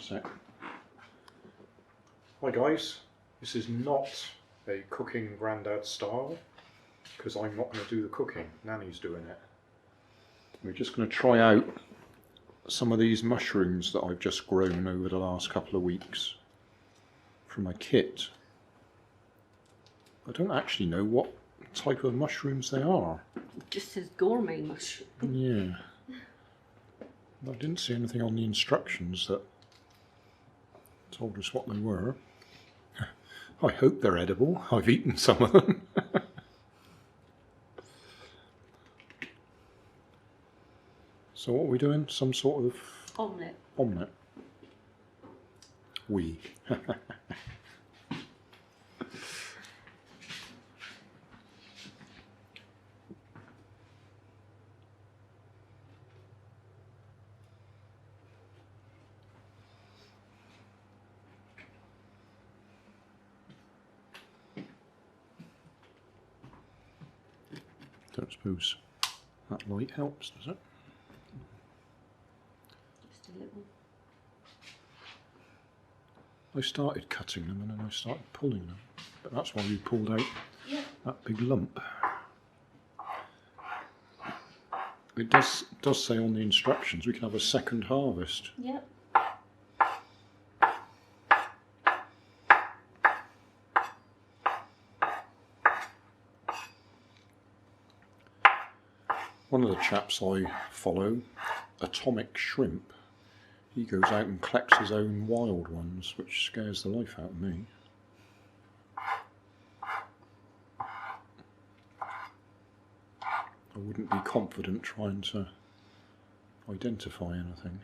sec. Hi guys, this is not a cooking Grandad style because I'm not going to do the cooking, Nanny's doing it. We're just going to try out some of these mushrooms that I've just grown over the last couple of weeks from my kit. I don't actually know what type of mushrooms they are. It just says gourmet mushroom. Yeah. I didn't see anything on the instructions that told us what they were. I hope they're edible. I've eaten some of them. So what are we doing? Some sort of Omelette. omelette. We. Don't suppose that light helps, does it? Just a little. I started cutting them and then I started pulling them, but that's why we pulled out that big lump. It does say on the instructions we can have a second harvest. Yep. One of the chaps I follow, Atomic Shrimp, he goes out and collects his own wild ones, which scares the life out of me. I wouldn't be confident trying to identify anything.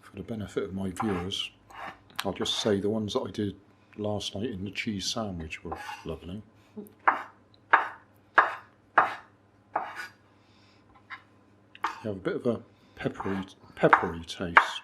For the benefit of my viewers, I'll just say the ones that I did last night in the cheese sandwich were lovely. They have a bit of a peppery taste.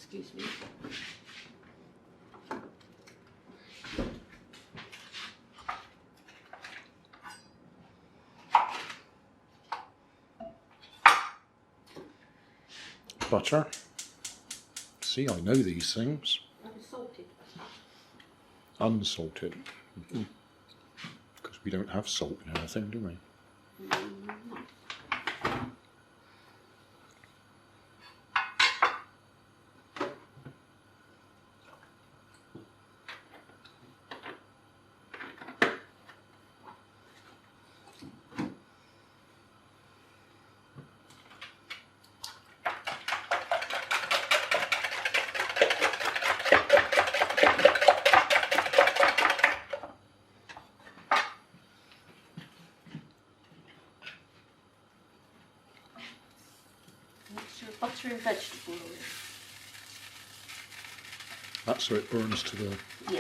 Excuse me. Butter. See, I know these things. Unsalted. Unsalted. Because we don't have salt in anything, do we? Butter and vegetable oil. That's so it burns to the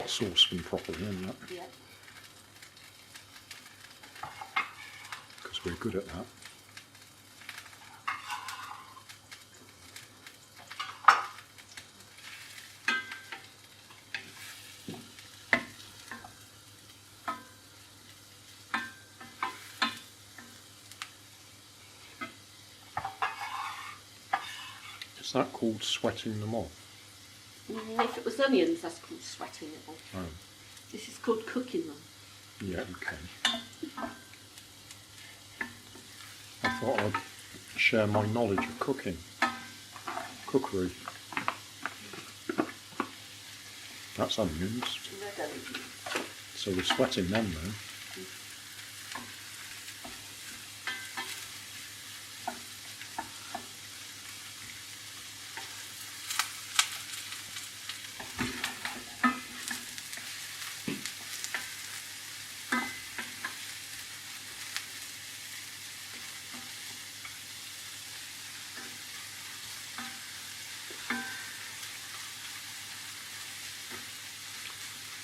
saucepan properly, isn't it? Yeah. Because we're good at that. Is that called sweating them off? If it was onions, that's called sweating it off. Oh. This is called cooking them. Yeah, okay. I thought I'd share my knowledge of cooking. Cookery. That's onions. Red onions. So we're sweating them then.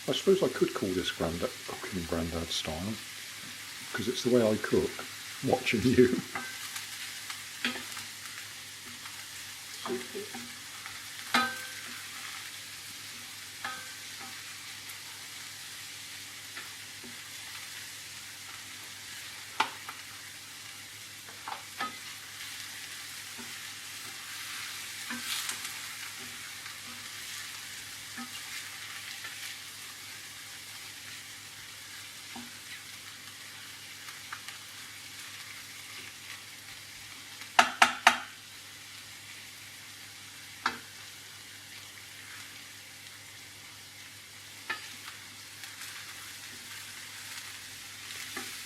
I suppose I could call this cooking Grandad style, because it's the way I cook, watching you.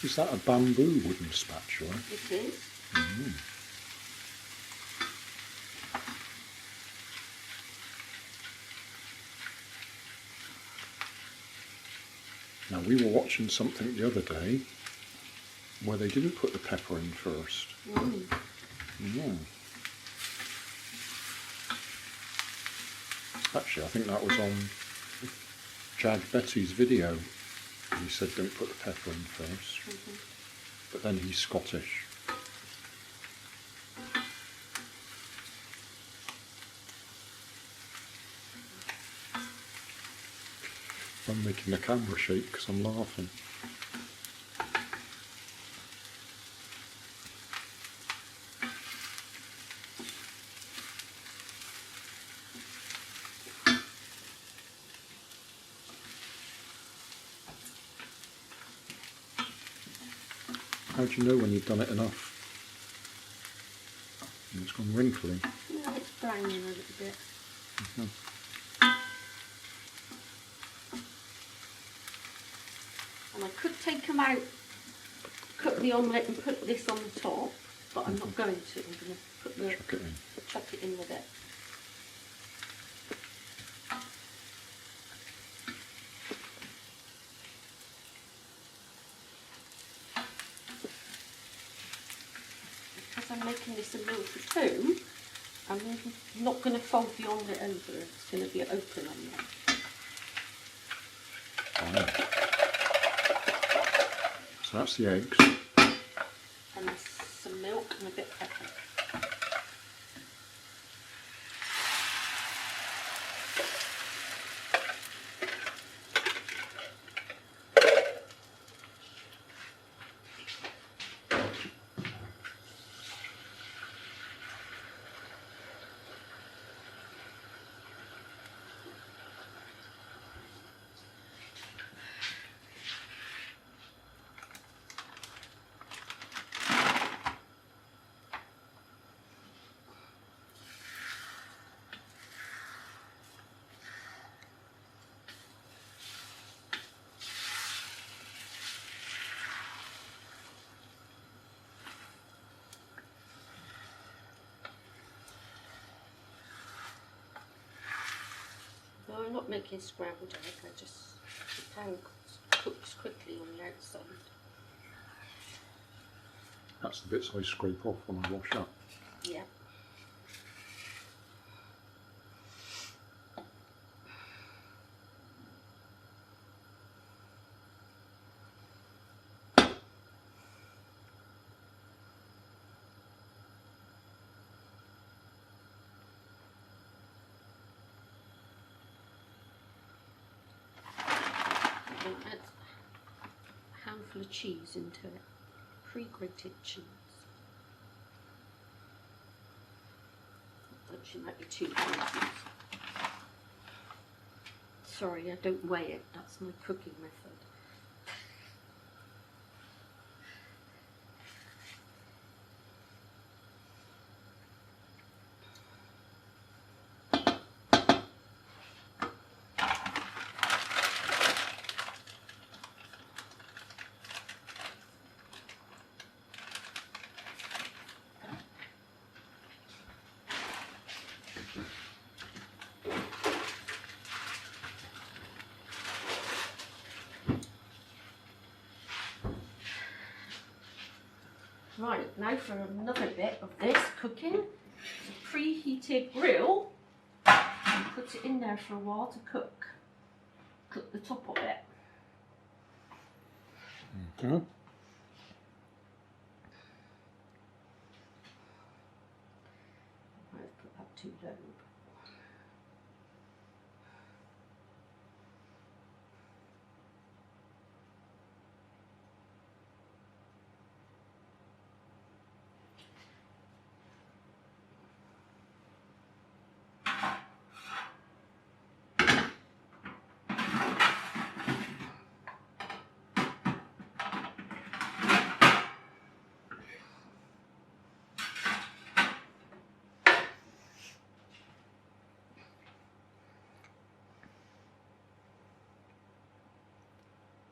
Is that a bamboo wooden spatula? It is. Mm. Now we were watching something the other day where they didn't put the pepper in first. Mm. Yeah. Actually, I think that was on Jag Betty's video. He said don't put the pepper in first. Mm-hmm. But then he's Scottish. I'm making the camera shake because I'm laughing. How do you know when you've done it enough? And it's gone wrinkly. Yeah, it's browning a little bit. Mm-hmm. And I could take them out, cook the omelette and put this on the top, but I'm not going to. I'm going to put the chuck it in with it. Because I'm making this a meal for two, I'm not going to fold the omelette over. It's going to be an open omelette. Oh. So that's the eggs. And there's some milk and a bit of pepper. No, I'm not making scrambled egg, the pan cooks quickly on the outside. That's the bits I scrape off when I wash up. Yeah. Add a handful of cheese into it, pre-grated cheese. Actually, might be 2 cheeses. Sorry, I don't weigh it. That's my cooking method. Right, now for another bit of this cooking. It's a preheated grill put it in there for a while to cook the top of it. Mm-hmm. I've put that too low.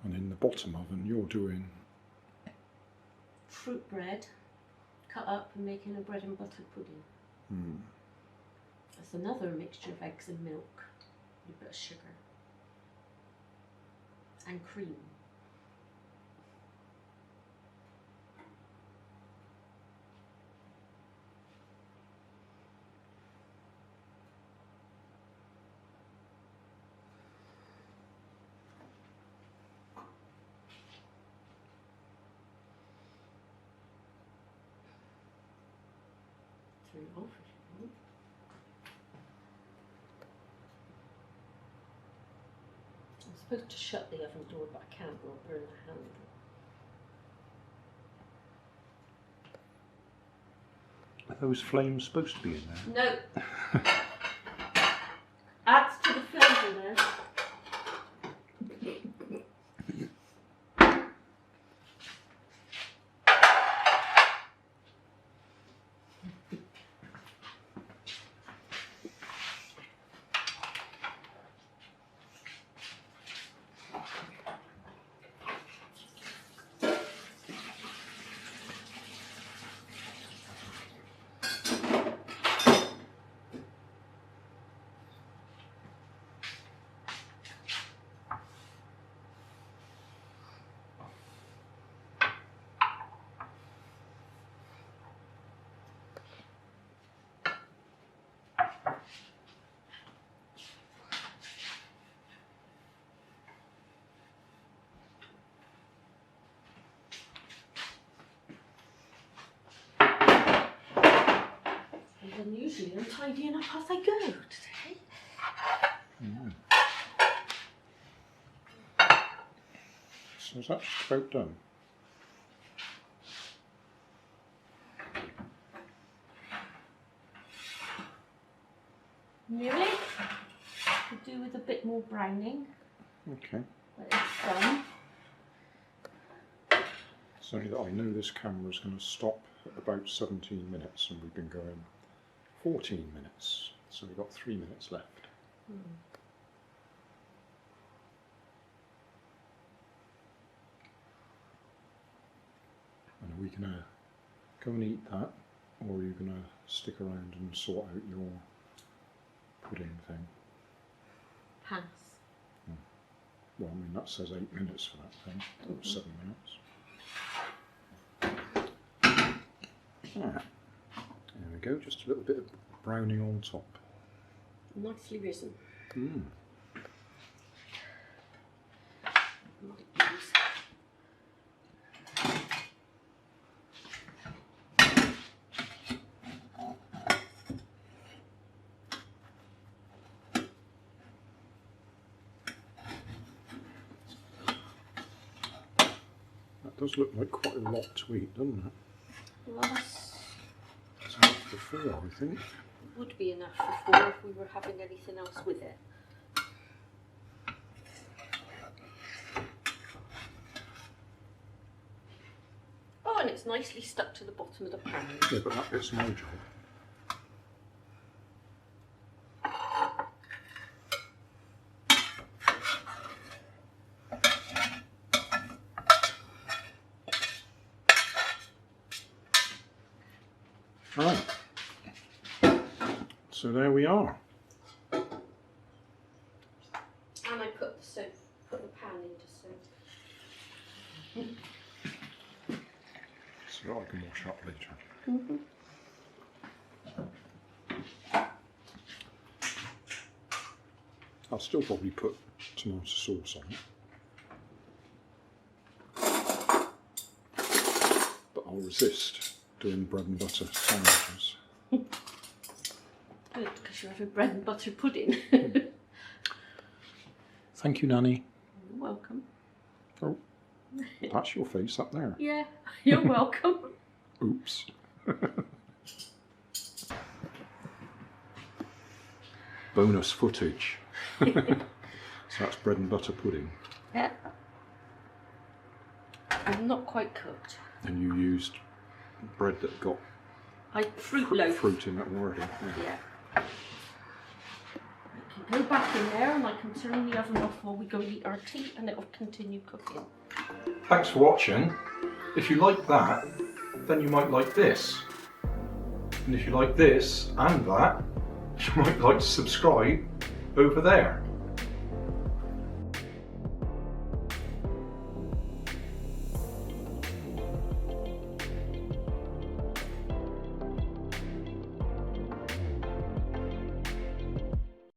And in the bottom oven you're doing Fruit bread cut up and making a bread and butter pudding. Mm. That's another mixture of eggs and milk, a bit of sugar and cream. Turn it off if you want. I'm supposed to shut the oven door, but I can't, or I'll burn the handle. Are those flames supposed to be in there? No. Adds to the flavour then. And usually I'm tidying up as I go today. Mm. So is that just about done? Nearly. Could do with a bit more browning. Okay. But it's done. It's only that I know this camera's going to stop at about 17 minutes and we've been going 14 minutes. So we've got 3 minutes left. Mm. And are we going to go and eat that, or are you going to stick around and sort out your pudding thing? Pass. Well, I mean, that says 8 minutes for that thing, or 7 minutes. Ah, there we go, just a little bit of browning on top. Nicely risen. Mm. That does look like quite a lot to eat, doesn't it? Well, that's It's enough for 4, I think. would be enough for 4 if we were having anything else with it. Oh, and it's nicely stuck to the bottom of the pan. Yeah, but that bit's my job. Right. So there we are. And I put the pan into soap. So I can wash up later. I'll still probably put tomato sauce on it. But I'll resist doing bread and butter sandwiches. Good, because you're having bread and butter pudding. Thank you, Nanny. You're welcome. Oh, that's your face up there. Yeah, you're welcome. Oops. Bonus footage. So that's bread and butter pudding. Yeah. I'm not quite cooked. And you used bread that got fruit loaf. Fruit in it already. Yeah. I can go back in there and I can turn the oven off while we go and eat our tea and it'll continue cooking. Thanks for watching. If you like that, then you might like this. And if you like this and that, you might like to subscribe over there.